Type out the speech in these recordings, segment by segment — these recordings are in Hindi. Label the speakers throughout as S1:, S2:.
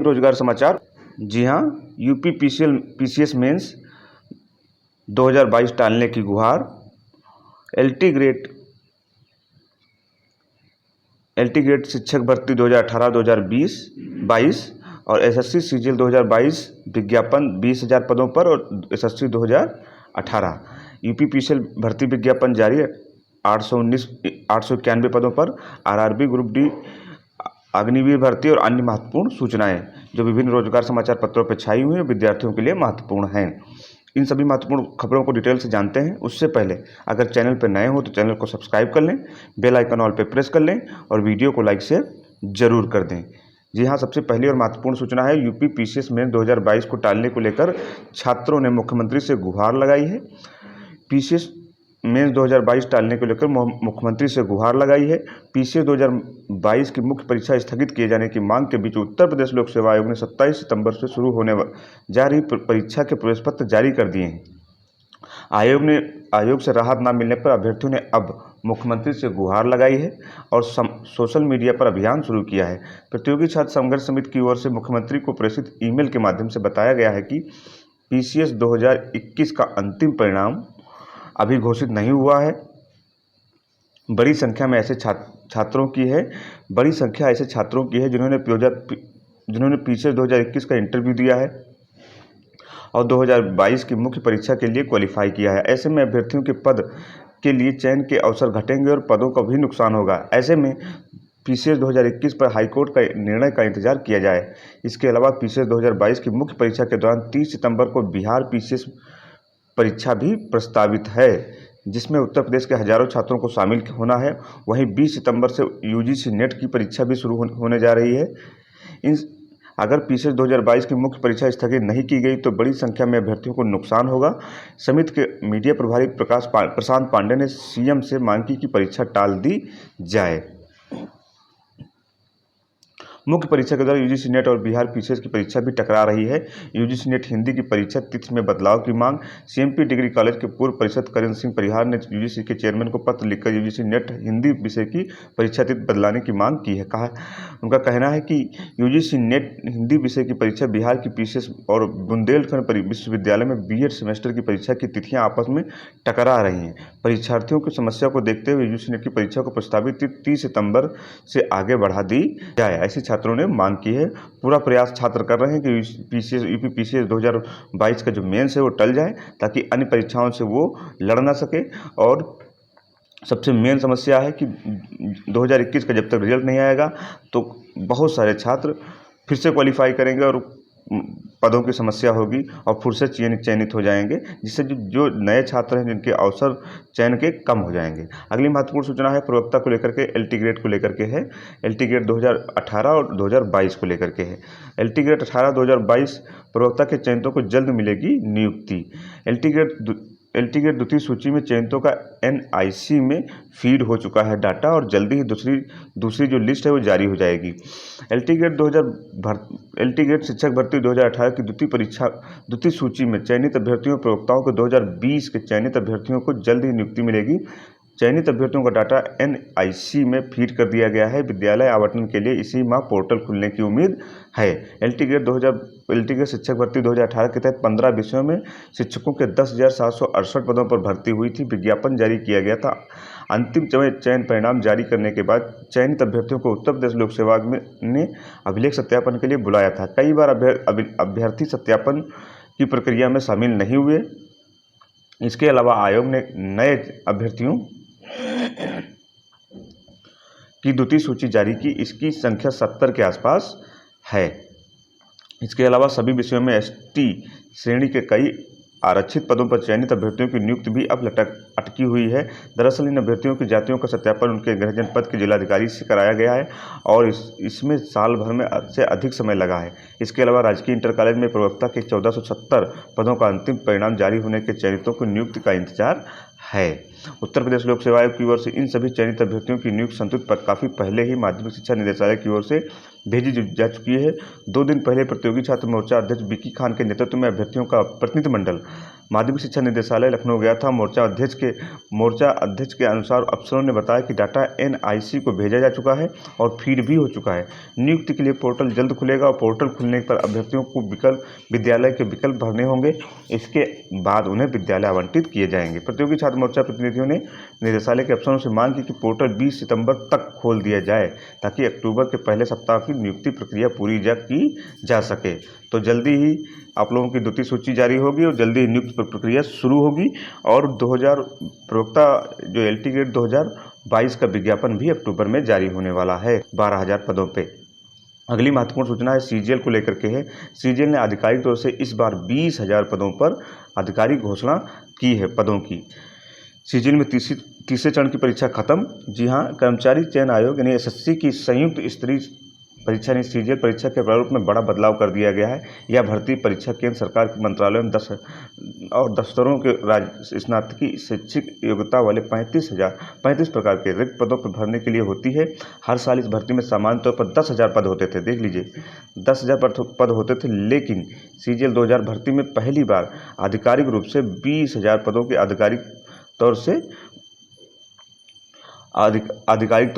S1: रोजगार समाचार। जी हाँ, यूपी पीसीएस मेंस 2022 टालने की गुहार। एलटी ग्रेड शिक्षक भर्ती 2018-2022 और एसएससी सीजीएल 2022 विज्ञापन 20,000 पदों पर और एसएससी 2018 यूपी पीसीएल भर्ती विज्ञापन जारी 891 पदों पर। आरआरबी ग्रुप डी अग्निवीर भर्ती और अन्य महत्वपूर्ण सूचनाएं जो विभिन्न रोजगार समाचार पत्रों पर छाई हुई हैं विद्यार्थियों के लिए महत्वपूर्ण हैं। इन सभी महत्वपूर्ण खबरों को डिटेल से जानते हैं। उससे पहले अगर चैनल पर नए हो तो चैनल को सब्सक्राइब कर लें, बेल आइकन ऑल पे प्रेस कर लें और वीडियो को लाइक शेयर जरूर कर दें। जी हाँ, सबसे पहली और महत्वपूर्ण सूचना है यूपी पीसीएस मेंस 2022 को टालने को लेकर छात्रों ने मुख्यमंत्री से गुहार लगाई है। पीसीएस मेंस 2022 टालने को लेकर मुख्यमंत्री से गुहार लगाई है। पीसीएस 2022 की मुख्य परीक्षा स्थगित किए जाने की मांग के बीच उत्तर प्रदेश लोक सेवा आयोग ने 27 सितंबर से शुरू होने जा रही परीक्षा के प्रवेश पत्र जारी कर दिए हैं। आयोग से राहत न मिलने पर अभ्यर्थियों ने अब मुख्यमंत्री से गुहार लगाई है और सोशल मीडिया पर अभियान शुरू किया है। प्रतियोगी छात्र संघर्ष समिति की ओर से मुख्यमंत्री को प्रेषित ईमेल के माध्यम से बताया गया है कि पीसीएस 2021 का अंतिम परिणाम अभी घोषित नहीं हुआ है। बड़ी संख्या ऐसे छात्रों की है जिन्होंने पीसीएस 2021 का इंटरव्यू दिया है और 2022 की मुख्य परीक्षा के लिए क्वालिफाई किया है। ऐसे में अभ्यर्थियों के पद के लिए चयन के अवसर घटेंगे और पदों का भी नुकसान होगा। ऐसे में पीसीएस 2021 पर हाईकोर्ट का निर्णय का इंतजार किया जाए। इसके अलावा पीसीएस 2022 की मुख्य परीक्षा के दौरान 30 सितंबर को बिहार पीसीएस परीक्षा भी प्रस्तावित है, जिसमें उत्तर प्रदेश के हजारों छात्रों को शामिल होना है। वहीं 20 सितंबर से यूजीसी नेट की परीक्षा भी शुरू होने जा रही है। अगर पीसीएस 2022 की मुख्य परीक्षा स्थगित नहीं की गई तो बड़ी संख्या में अभ्यर्थियों को नुकसान होगा। समिति के मीडिया प्रभारी प्रशांत पांडे ने सीएम से मांग की कि परीक्षा टाल दी जाए। मुख्य परीक्षा के दौरान यूजीसी नेट और बिहार पीसीएस की परीक्षा भी टकरा रही है। यूजीसी नेट हिंदी की परीक्षा तिथि में बदलाव की मांग। सीएमपी डिग्री कॉलेज के पूर्व परिषद करण सिंह परिहार ने यूजीसी के चेयरमैन को पत्र लिखकर यूजीसी नेट हिंदी विषय की परीक्षा तिथि बदलाने की मांग की है। उनका कहना है कि यूजीसी नेट हिंदी विषय की परीक्षा बिहार की पीसीएस और बुंदेलखंड विश्वविद्यालय में बीएड सेमेस्टर की परीक्षा की तिथियां आपस में टकरा रही हैं। परीक्षार्थियों की समस्या को देखते हुए यूजीसी नेट की परीक्षा को प्रस्तावित 30 सितंबर से आगे बढ़ा दी जाए, ऐसी छात्रों ने मांग की है। पूरा प्रयास छात्र कर रहे हैं कि यूपी पीसीएस 2022 का जो मेंस है वो टल जाए ताकि अन्य परीक्षाओं से वो लड़ ना सके। और सबसे मेन समस्या है कि 2021 का जब तक रिजल्ट नहीं आएगा तो बहुत सारे छात्र फिर से क्वालिफाई करेंगे और पदों की समस्या होगी और फिर से चयनित हो जाएंगे, जिससे जो नए छात्र हैं जिनके अवसर चयन के कम हो जाएंगे। अगली महत्वपूर्ण सूचना है प्रवक्ता को लेकर के, एलटी ग्रेड को लेकर के है। एलटी ग्रेड 2018 और 2022 को लेकर के है। एलटी ग्रेड 18-2022 प्रवक्ता के चयनितों को जल्द मिलेगी नियुक्ति। एलटी ग्रेड द्वितीय सूची में चयनितों का एनआईसी में फीड हो चुका है डाटा और जल्दी ही दूसरी जो लिस्ट है वो जारी हो जाएगी। एलटी ग्रेड शिक्षक भर्ती 2018 की द्वितीय सूची में चयनित अभ्यर्थियों प्रवक्ताओं को 2020 के चयनित अभ्यर्थियों को जल्द ही नियुक्ति मिलेगी। चयनित अभ्यर्थियों का डाटा एनआईसी में फीड कर दिया गया है। विद्यालय आवंटन के लिए इसी माह पोर्टल खुलने की उम्मीद है। एलटी ग्रेड शिक्षक भर्ती 2018 के तहत 15 विषयों में शिक्षकों के 10,768 पदों पर भर्ती हुई थी। विज्ञापन जारी किया गया था। अंतिम चयन परिणाम जारी करने के बाद चयनित अभ्यर्थियों को उत्तर प्रदेश लोक सेवा आयोग ने अभिलेख सत्यापन के लिए बुलाया था। कई बार अभ्यर्थी सत्यापन की प्रक्रिया में शामिल नहीं हुए। इसके अलावा आयोग ने नए अभ्यर्थियों की द्वितीय सूची जारी की। इसकी संख्या 70 के आसपास है। इसके अलावा सभी विषयों में एसटी श्रेणी के कई आरक्षित पदों पर चयनित अभ्यर्थियों की नियुक्ति भी अब अटकी हुई है। दरअसल इन अभ्यर्थियों की जातियों का सत्यापन उनके गृह जनपद के जिलाधिकारी से कराया गया है और इसमें साल भर में से अधिक समय लगा है। इसके अलावा राजकीय इंटर कॉलेज में प्रवक्ता के 1470 पदों का अंतिम परिणाम जारी होने के चयनितों को नियुक्ति का इंतजार है। उत्तर प्रदेश लोक सेवा आयोग की ओर से इन सभी चयनित अभ्यर्थियों की नियुक्ति संतुष्ट पर काफ़ी पहले ही माध्यमिक शिक्षा निदेशालय की ओर से भेजी जा चुकी है। 2 दिन पहले प्रतियोगी छात्र मोर्चा अध्यक्ष विकी खान के नेतृत्व में अभ्यर्थियों का प्रतिनिधिमंडल माध्यमिक शिक्षा निदेशालय लखनऊ गया था। मोर्चा अध्यक्ष के अनुसार अफसरों ने बताया कि डाटा एनआईसी को भेजा जा चुका है और फीड भी हो चुका है। नियुक्ति के लिए पोर्टल जल्द खुलेगा और पोर्टल खुलने पर अभ्यर्थियों को विद्यालय के विकल्प भरने होंगे। इसके बाद उन्हें विद्यालय आवंटित किए जाएंगे। प्रतियोगी छात्र मोर्चा प्रतिनिधियों ने निदेशालय के अफसरों से मांग की कि पोर्टल 20 सितंबर तक खोल दिया जाए ताकि अक्टूबर के पहले सप्ताह की नियुक्ति प्रक्रिया पूरी की जा सके। तो जल्दी ही आप लोगों की द्वितीय सूची जारी होगी और जल्दी ही नियुक्ति प्रक्रिया शुरू होगी और 2000 प्रवक्ता जो एलटी ग्रेड 2022 का विज्ञापन भी अक्टूबर में जारी होने वाला है 12,000 पदों पे। अगली महत्वपूर्ण सूचना है सीजीएल को लेकर के है। सीजीएल ने आधिकारिक तौर से इस बार 20,000 पदों पर आधिकारिक घोषणा की है पदों की। सीजीएल में तीसरे चरण की परीक्षा खत्म। जी हाँ, कर्मचारी चयन आयोग यानी एसएससी की संयुक्त स्तरीय परीक्षा यानी सीजीएल परीक्षा के प्रारूप में बड़ा बदलाव कर दिया गया है। यह भर्ती परीक्षा केंद्र सरकार के मंत्रालयों में 10 और दफ्तरों के स्नातकीय शैक्षिक योग्यता वाले 35 प्रकार के रिक्त पदों पर भरने के लिए होती है। हर साल इस भर्ती में सामान्य तौर पर 10,000 पद होते थे। देख लीजिए 10,000 पद होते थे, लेकिन सीजीएल 2000 भर्ती में पहली बार आधिकारिक रूप से 20,000 पदों के आधिकारिक तौर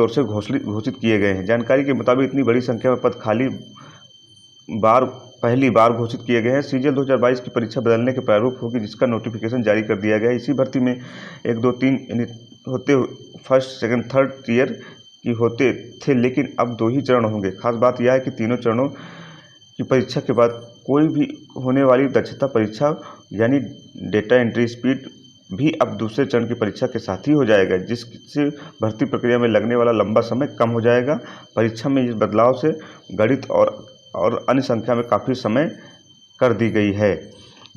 S1: से घोषित किए गए हैं। जानकारी के मुताबिक इतनी बड़ी संख्या में पद पहली बार घोषित किए गए हैं। सीजीएल 2022 की परीक्षा बदलने के प्रारूप होगी, जिसका नोटिफिकेशन जारी कर दिया गया है। इसी भर्ती में 1, 2, 3 होते फर्स्ट, सेकंड, थर्ड ईयर की होते थे, लेकिन अब 2 ही चरण होंगे। खास बात यह है कि तीनों चरणों की परीक्षा के बाद कोई भी होने वाली दक्षता परीक्षा यानी डेटा एंट्री स्पीड भी अब दूसरे चरण की परीक्षा के साथ ही हो जाएगा, जिससे भर्ती प्रक्रिया में लगने वाला लंबा समय कम हो जाएगा। परीक्षा में इस बदलाव से गणित और अन्य संख्या में काफ़ी समय कर दी गई है।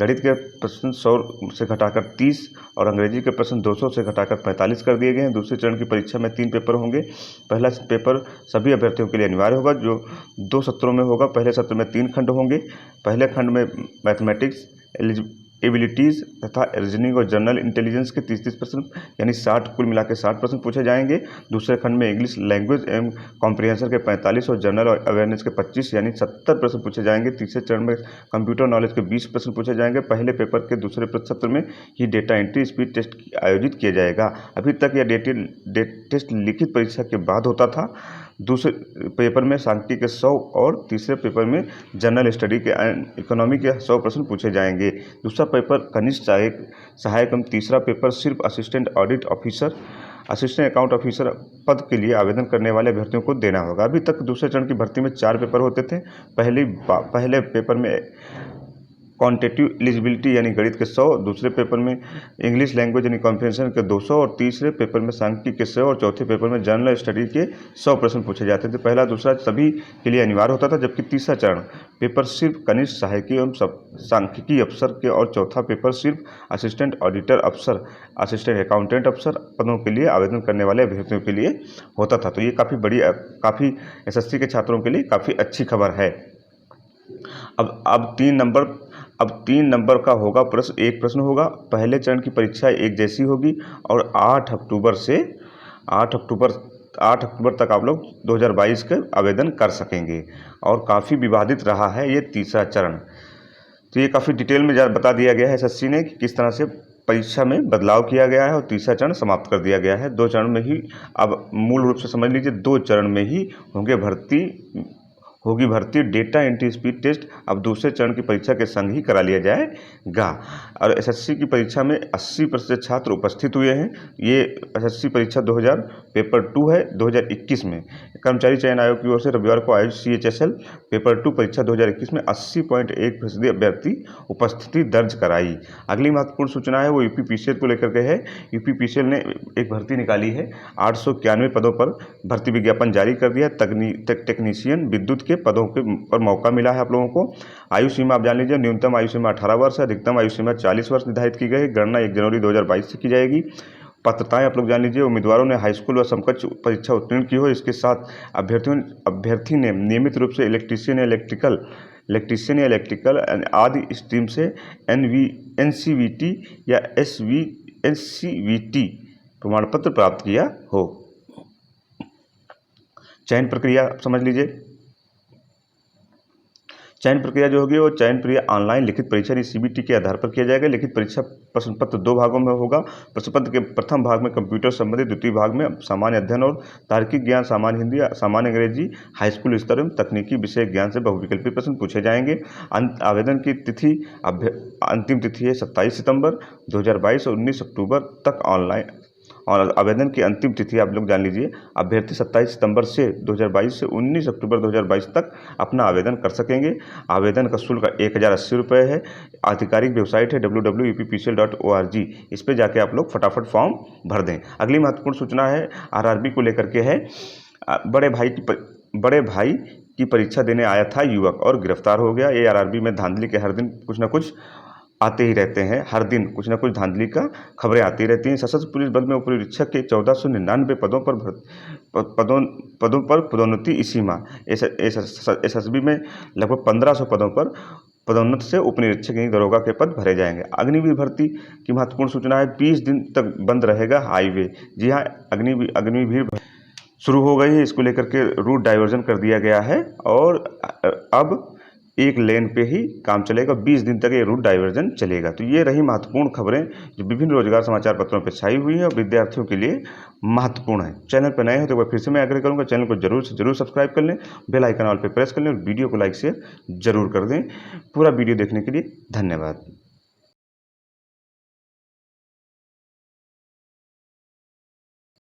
S1: गणित के प्रश्न 100 से घटाकर 30 और अंग्रेजी के प्रश्न 200 से घटाकर 45 कर दिए गए हैं। दूसरे चरण की परीक्षा में 3 पेपर होंगे। पहला पेपर सभी अभ्यर्थियों के लिए अनिवार्य होगा, जो 2 सत्रों में होगा। पहले सत्र में 3 खंड होंगे। पहले खंड में मैथमेटिक्स, एबिलिटीज़ तथा रीजनिंग और जनरल इंटेलिजेंस के 30 प्रश्न यानी 60, कुल मिला के 60 प्रश्न पूछे जाएंगे। दूसरे खंड में इंग्लिश लैंग्वेज एवं कॉम्प्रिहेंशन के 45 और जनरल अवेयरनेस के 25 यानी 70 प्रश्न पूछे जाएंगे। तीसरे चरण में कंप्यूटर नॉलेज के 20 प्रश्न पूछे जाएंगे। पहले पेपर के दूसरे सत्र में ही डेटा एंट्री स्पीड टेस्ट आयोजित किया जाएगा। अभी तक यह टेस्ट लिखित परीक्षा के बाद होता था। दूसरे पेपर में सांख्यिकी के 100 और तीसरे पेपर में जनरल स्टडी के इकोनॉमी के 100 प्रश्न पूछे जाएंगे। दूसरा पेपर कनिष्ठ सहायक एवं तीसरा पेपर सिर्फ असिस्टेंट अकाउंट ऑफिसर पद के लिए आवेदन करने वाले अभ्यर्थियों को देना होगा। अभी तक दूसरे चरण की भर्ती में 4 पेपर होते थे। पहले पेपर में क्वांटिटेटिव एलिजिबिलिटी यानी गणित के 100, दूसरे पेपर में इंग्लिश लैंग्वेज यानी कॉम्प्रिहेंशन के 200 और तीसरे पेपर में सांख्यिकी के 100 और चौथे पेपर में जनरल स्टडी के 100 प्रश्न पूछे जाते थे। पहला दूसरा सभी के लिए अनिवार्य होता था, जबकि तीसरा चरण पेपर सिर्फ कनिष्ठ सहायकी एवं सांख्यिकी अफसर के और चौथा पेपर सिर्फ असिस्टेंट ऑडिटर अफसर, असिस्टेंट अकाउंटेंट अफसर पदों के लिए आवेदन करने वाले अभ्यर्थियों के लिए होता था। तो ये काफ़ी एसएससी के छात्रों के लिए काफ़ी अच्छी खबर है। अब 3 नंबर का होगा प्रश्न, एक प्रश्न होगा। पहले चरण की परीक्षा एक जैसी होगी और 8 अक्टूबर तक आप लोग 2022 के आवेदन कर सकेंगे। और काफ़ी विवादित रहा है ये तीसरा चरण। तो ये काफ़ी डिटेल में बता दिया गया है एसएससी ने कि किस तरह से परीक्षा में बदलाव किया गया है और तीसरा चरण समाप्त कर दिया गया है। 2 चरण में ही, अब मूल रूप से समझ लीजिए 2 चरण में ही होगी भर्ती। डेटा एंट्री स्पीड टेस्ट अब दूसरे चरण की परीक्षा के संग ही करा लिया जाएगा। और एसएससी की परीक्षा में 80% छात्र उपस्थित हुए हैं। ये एसएससी परीक्षा 2000 पेपर 2 है 2021 में। कर्मचारी चयन आयोग की ओर से रविवार को आयोजित CHSL पेपर 2 परीक्षा 2021 में 80.1% अभ्यर्थी उपस्थिति दर्ज कराई। अगली महत्वपूर्ण सूचना है वो यूपीपीसीएल को लेकर के है। यूपीपीसीएल ने एक भर्ती निकाली है। 891 पदों पर भर्ती विज्ञापन जारी कर दिया। टेक्नीशियन विद्युत के पदों पर मौका मिला है आप लोगों को। आयु सीमा आप जान लीजिए, न्यूनतम आयु सीमा 18 वर्ष है, अधिकतम आयु सीमा 40 वर्ष निर्धारित की गई। गणना 1 जनवरी 2022 से की जाएगी। पात्रताएं आप लोग जान लीजिए, उम्मीदवारों ने हाई स्कूल व समकक्ष परीक्षा उत्तीर्ण की हो। इसके साथ अभ्यर्थी ने नियमित रूप से इलेक्ट्रीशियन या इलेक्ट्रिकल आदि स्ट्रीम से NCVT या SVT प्रमाण पत्र प्राप्त किया हो। चयन प्रक्रिया समझ लीजिए। चयन प्रक्रिया जो होगी वो चयन प्रक्रिया ऑनलाइन लिखित परीक्षा यानी सीबीटी के आधार पर किया जाएगा। लिखित परीक्षा प्रश्न पत्र 2 भागों में होगा। प्रश्न पत्र के प्रथम भाग में कंप्यूटर संबंधित, द्वितीय भाग में सामान्य अध्ययन और तार्किक ज्ञान, सामान्य हिंदी, सामान्य अंग्रेजी, हाई स्कूल स्तर एवं तकनीकी विषय ज्ञान से बहुविकल्पी प्रश्न पूछे जाएंगे। आवेदन की तिथि अंतिम तिथि है 27 सितंबर 2022 और 19 अक्टूबर तक ऑनलाइन, और आवेदन की अंतिम तिथि आप लोग जान लीजिए। अभ्यर्थी 27 सितंबर से 2022 से 19 अक्टूबर 2022 तक अपना आवेदन कर सकेंगे। आवेदन का शुल्क 1080 रुपये है। आधिकारिक वेबसाइट है www.upcl.org। इस पर जाके आप लोग फटाफट फॉर्म भर दें। अगली महत्वपूर्ण सूचना है आरआरबी को लेकर के है। बड़े भाई की परीक्षा देने आया था युवक और गिरफ्तार हो गया। ये आरआरबी में धांधली के हर दिन कुछ ना कुछ आते ही रहते हैं। हर दिन कुछ ना कुछ धांधली का खबरें आती रहती हैं। सशस्त्र पुलिस बल में उपनिरीक्षक के 1499 पदों पर पदोन्नति इसी माह। एसएसबी में लगभग 1500 पदों पर पदोन्नति से उपनिरीक्षक यानी दरोगा के पद भरे जाएंगे। अग्निवीर भर्ती की महत्वपूर्ण सूचना है। 20 दिन तक बंद रहेगा हाईवे। जी हाँ, अग्निवीर शुरू हो गई है। इसको लेकर के रूट डाइवर्जन कर दिया गया है और अब एक लेन पे ही काम चलेगा। 20 दिन तक ये रूट डाइवर्जन चलेगा। तो ये रही महत्वपूर्ण खबरें जो विभिन्न रोजगार समाचार पत्रों पर छाई हुई हैं और विद्यार्थियों के लिए महत्वपूर्ण है। चैनल पर नए हो तो एक बार फिर से मैं आग्रह करूंगा, चैनल को जरूर से जरूर सब्सक्राइब कर लें, बेल आइकन ऑल पे प्रेस कर लें और वीडियो को लाइक शेयर जरूर कर दें। पूरा वीडियो देखने के लिए धन्यवाद।